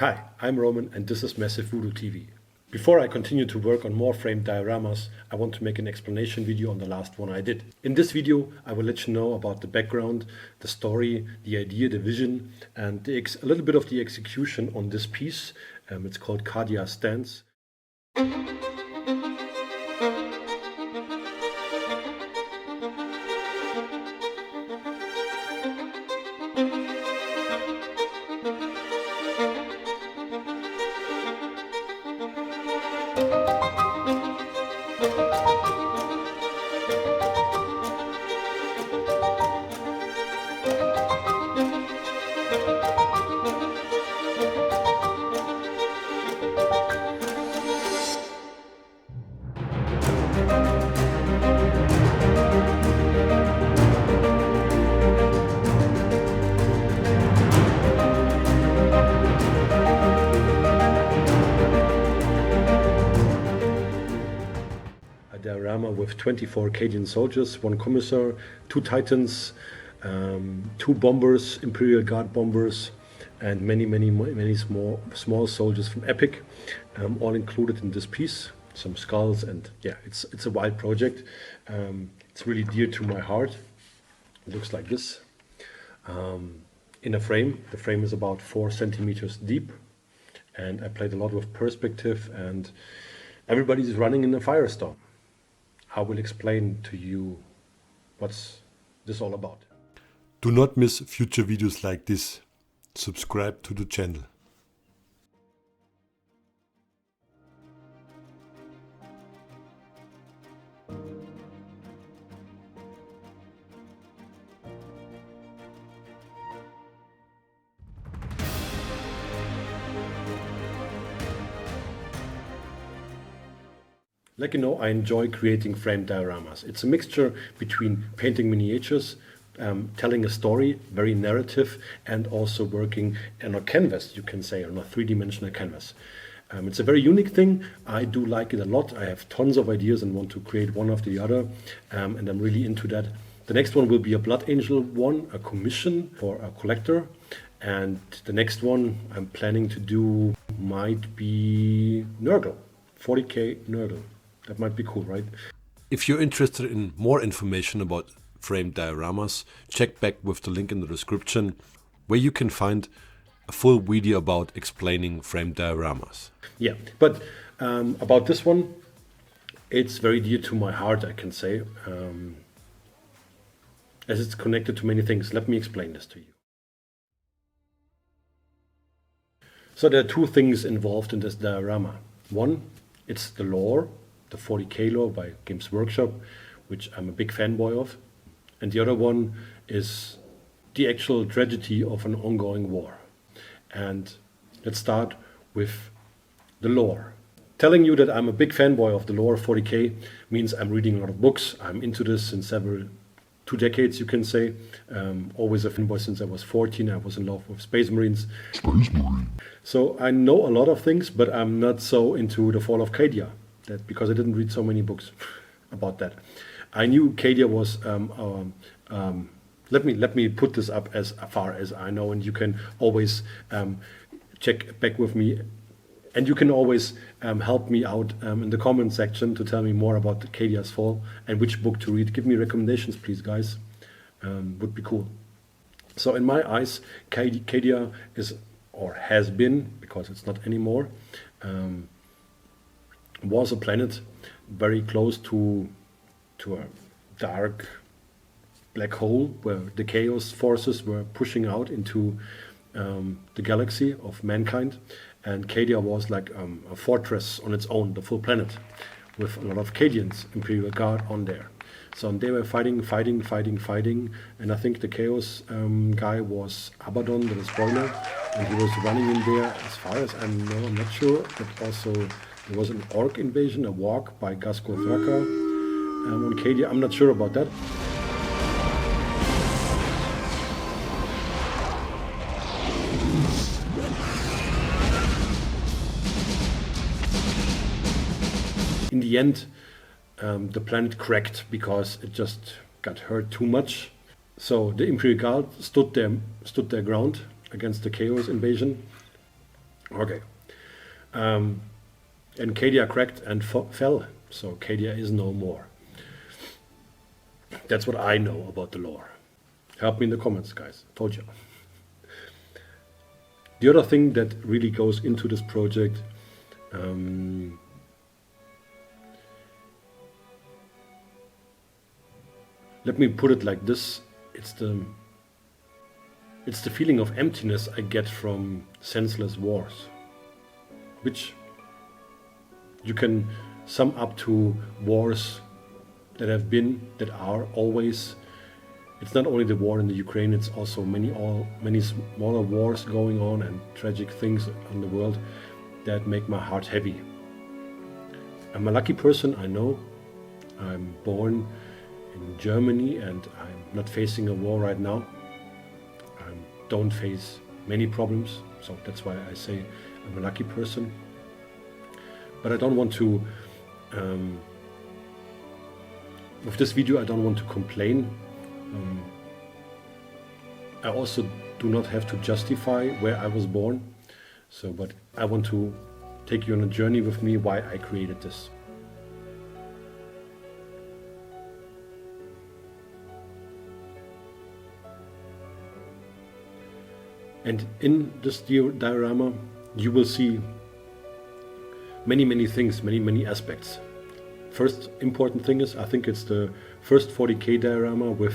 Hi, I'm Roman and this is Massive Voodoo TV. Before I continue to work on more framed dioramas, I want to make an explanation video on the last one I did. In this video, I will let you know about the background, the story, the idea, the vision, and a little bit of the execution on this piece. It's called Cadia Stance. Diorama with 24 Cadian soldiers, 1 commissar, 2 titans, 2 bombers, Imperial Guard bombers, and many small soldiers from Epic, all included in this piece. Some skulls, and yeah, it's a wild project. It's really dear to my heart. It looks like this. In a frame, the frame is about 4 centimeters deep, and I played a lot with perspective, and everybody's running in a firestorm. I will explain to you what's this all about. Do not miss future videos like this. Subscribe to the channel. Like you know, I enjoy creating framed dioramas. It's a mixture between painting miniatures, telling a story, very narrative, and also working on a canvas, you can say, on a 3-dimensional canvas. It's a very unique thing. I do like it a lot. I have tons of ideas and want to create one after the other, and I'm really into that. The next one will be a Blood Angel one, a commission for a collector. And the next one I'm planning to do might be Nurgle, 40k Nurgle. That might be cool, right? If you're interested in more information about framed dioramas, check back with the link in the description, where you can find a full video about explaining framed dioramas. Yeah, but about this one, it's very dear to my heart, I can say, as it's connected to many things. Let me explain this to you. So there are 2 things involved in this diorama. One, it's the lore, the 40k lore by Games Workshop, which I'm a big fanboy of. And the other one is the actual tragedy of an ongoing war. And let's start with the lore. Telling you that I'm a big fanboy of the lore of 40k means I'm reading a lot of books. I'm into this since 2 decades, you can say. Always a fanboy since I was 14. I was in love with Space Marines. So I know a lot of things, but I'm not so into the fall of Cadia. Because I didn't read so many books about that. I knew Cadia was, let me put this up as far as I know, and you can always check back with me, and you can always help me out in the comment section to tell me more about the Cadia's fall and which book to read. Give me recommendations, please, guys. Would be cool. So in my eyes, Cadia is, or has been, because it's not anymore, was a planet very close to a dark black hole where the chaos forces were pushing out into the galaxy of mankind, and Cadia was like a fortress on its own, the full planet, with a lot of Cadians, Imperial Guard on there. So they were fighting, and I think the chaos guy was Abaddon, the despoiler, and he was running in there, as far as I know, I'm not sure, but also there was an orc invasion, a walk by Gasco Thraka on Cadia. I'm not sure about that. In the end, the planet cracked because it just got hurt too much. So the Imperial Guard stood their ground against the Chaos invasion. Okay. And Cadia cracked and fell, so Cadia is no more. That's what I know about the lore. Help me in the comments, guys. Told you. The other thing that really goes into this project, let me put it like this: it's the feeling of emptiness I get from senseless wars, which you can sum up to wars that are always. It's not only the war in the Ukraine, it's also many smaller wars going on and tragic things in the world that make my heart heavy. I'm a lucky person, I know. I'm born in Germany and I'm not facing a war right now. I don't face many problems, so that's why I say I'm a lucky person. But I don't want to, with this video I don't want to complain. I also do not have to justify where I was born, but I want to take you on a journey with me why I created this. And in this diorama you will see many things, many aspects. First important thing is, I think it's the first 40k diorama with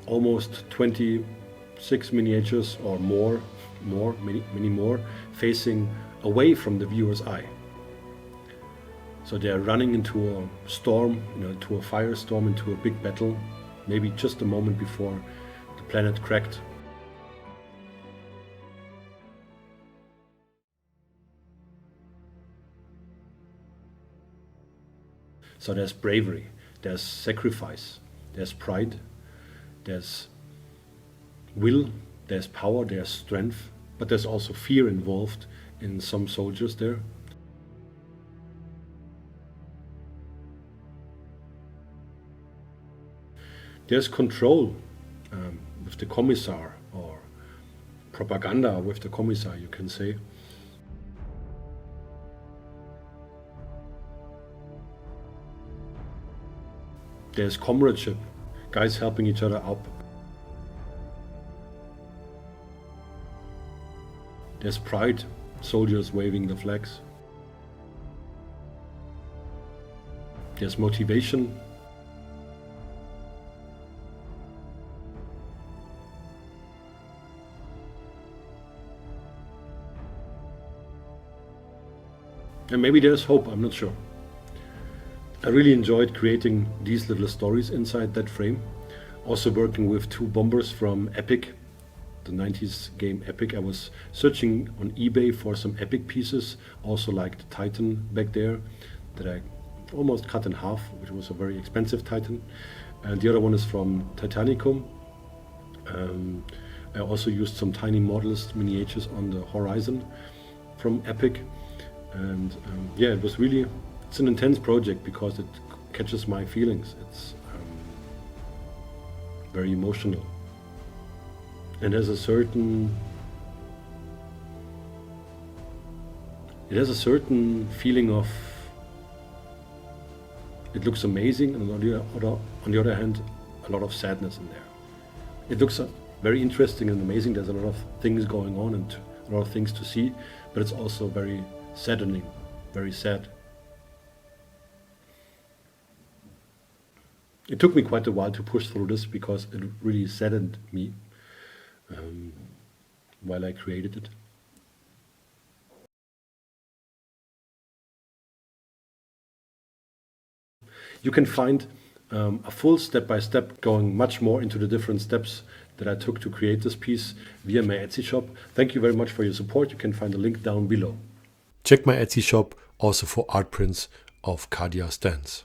almost 26 miniatures or many more, facing away from the viewer's eye. So they're running into a storm, into a firestorm, into a big battle, maybe just a moment before the planet cracked. So there's bravery, there's sacrifice, there's pride, there's will, there's power, there's strength, but there's also fear involved in some soldiers there. There's control with the commissar, or propaganda with the commissar, you can say. There's comradeship, guys helping each other up. There's pride, soldiers waving the flags. There's motivation. And maybe there's hope, I'm not sure. I really enjoyed creating these little stories inside that frame. Also working with two bombers from Epic, the 90s game Epic. I was searching on eBay for some Epic pieces, also like the Titan back there, that I almost cut in half, which was a very expensive Titan. And the other one is from Titanicum. I also used some tiny models, miniatures on the horizon from Epic. And yeah, it's an intense project because it catches my feelings. It's very emotional. And it has a certain feeling of, it looks amazing, and on the other hand, a lot of sadness in there. It looks very interesting and amazing. There's a lot of things going on and a lot of things to see, but it's also very saddening, very sad. It took me quite a while to push through this because it really saddened me while I created it. You can find a full step-by-step going much more into the different steps that I took to create this piece via my Etsy shop. Thank you very much for your support. You can find the link down below. Check my Etsy shop also for art prints of Cadia stands.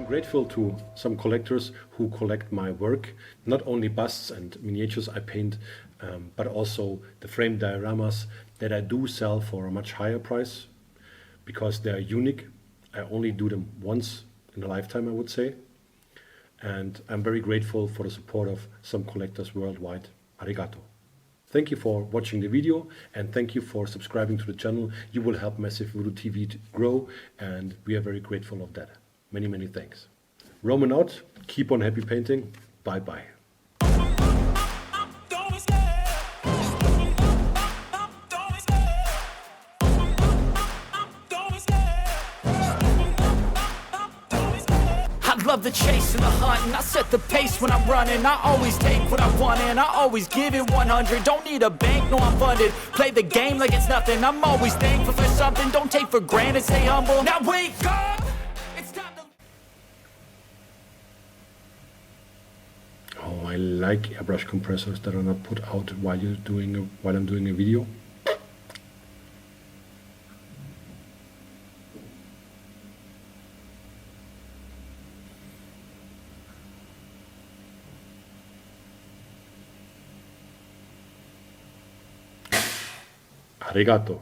I'm grateful to some collectors who collect my work, not only busts and miniatures I paint, but also the framed dioramas that I do sell for a much higher price because they are unique. I only do them once in a lifetime, I would say. And I'm very grateful for the support of some collectors worldwide. Arigato. Thank you for watching the video and thank you for subscribing to the channel. You will help Massive Voodoo TV to grow and we are very grateful of that. Many, many thanks. Roman out. Keep on happy painting. Bye bye. I love the chase and the hunt, and I set the pace when I'm running. I always take what I want and I always give it 100. Don't need a bank, no I'm funded. Play the game like it's nothing. I'm always thankful for something. Don't take for granted, stay humble. Now wake up! It's time to... Oh, I like airbrush compressors that are not put out while I'm doing a video. Arigato.